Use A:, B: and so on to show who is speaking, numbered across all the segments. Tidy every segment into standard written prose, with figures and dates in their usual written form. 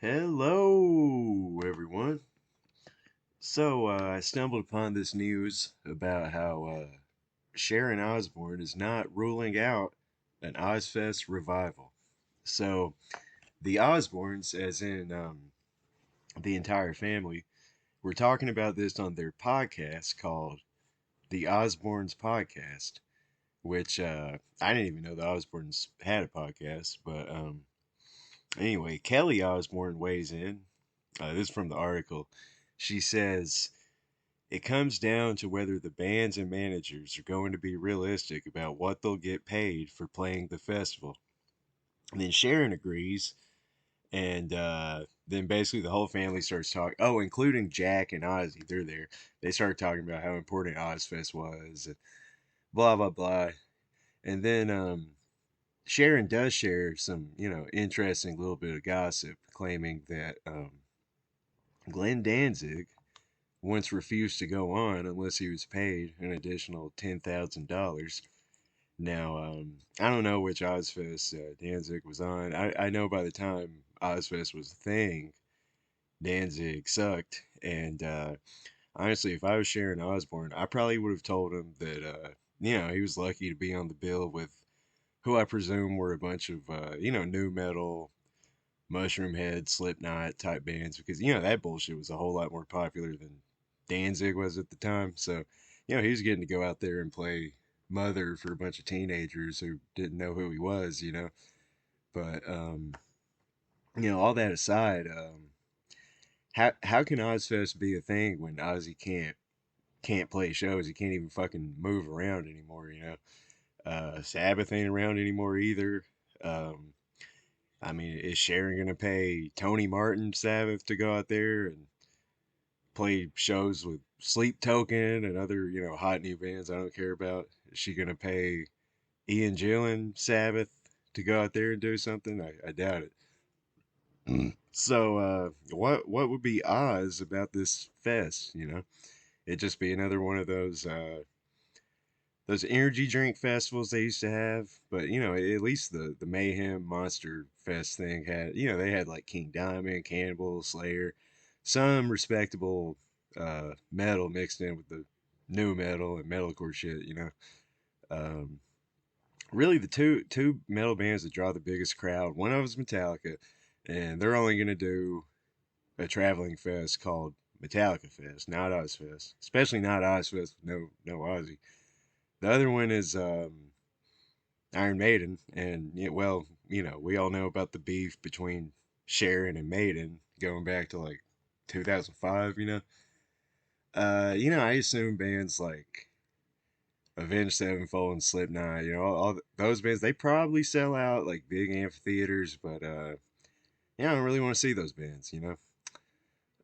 A: Hello, everyone. I stumbled upon this news about how Sharon Osbourne is not ruling out an Ozzfest revival. So, the Osbournes, as in the entire family, were talking about this on their podcast called The Osbournes Podcast, which I didn't even know the Osbournes had a podcast. But anyway, Kelly Osbourne weighs in. This is from the article. She says, it comes down to whether the bands and managers are going to be realistic about what they'll get paid for playing the festival. And then Sharon agrees, and then basically the whole family starts talking. Oh, including Jack and Ozzy, they're there. They start talking about how important Ozfest was, and blah blah blah. And then Sharon does share some, interesting little bit of gossip, claiming that Glenn Danzig once refused to go on unless he was paid an additional $10,000. Now, I don't know which Ozfest Danzig was on. I know by the time Ozfest was a thing, Danzig sucked. And honestly, if I was Sharon Osbourne, I probably would have told him that, he was lucky to be on the bill with who I presume were a bunch of, new metal, Mushroom Head, Slipknot type bands because that bullshit was a whole lot more popular than Danzig was at the time. So, he was getting to go out there and play Mother for a bunch of teenagers who didn't know who he was. But all that aside, how can Ozfest be a thing when Ozzy can't play shows? He can't even fucking move around anymore. Sabbath ain't around anymore either. Um, I mean, is Sharon gonna pay Tony Martin Sabbath to go out there and play shows with Sleep Token and other, hot new bands I don't care about? Is she gonna pay Ian Gillan Sabbath to go out there and do something? I doubt it. So, what would be Oz about this fest? It'd just be another one of those energy drink festivals they used to have. But at least the Mayhem Monster Fest thing had, they had like King Diamond, Cannibal, Slayer, some respectable metal mixed in with the new metal and metalcore shit. Um, really, the two metal bands that draw the biggest crowd. One of them's Metallica, and they're only gonna do a traveling fest called Metallica Fest, not Ozfest. Especially not Ozfest with no Ozzy. The other one is Iron Maiden, and well, we all know about the beef between Sharon and Maiden going back to like 2005. I assume bands like Avenged Sevenfold and Slipknot, all those bands, they probably sell out like big amphitheaters, but I don't really want to see those bands.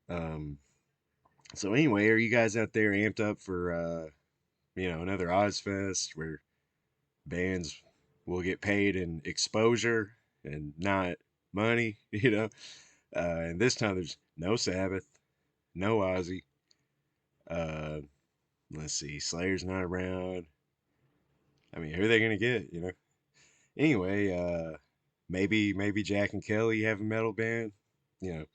A: Um, so anyway, are you guys out there amped up for another Ozfest where bands will get paid in exposure and not money, and this time there's no Sabbath, no Ozzy. Uh, let's see, Slayer's not around. I mean, who are they gonna get? Anyway, maybe Jack and Kelly have a metal band. You know,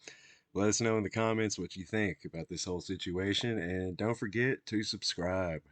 A: let us know in the comments what you think about this whole situation, and don't forget to subscribe.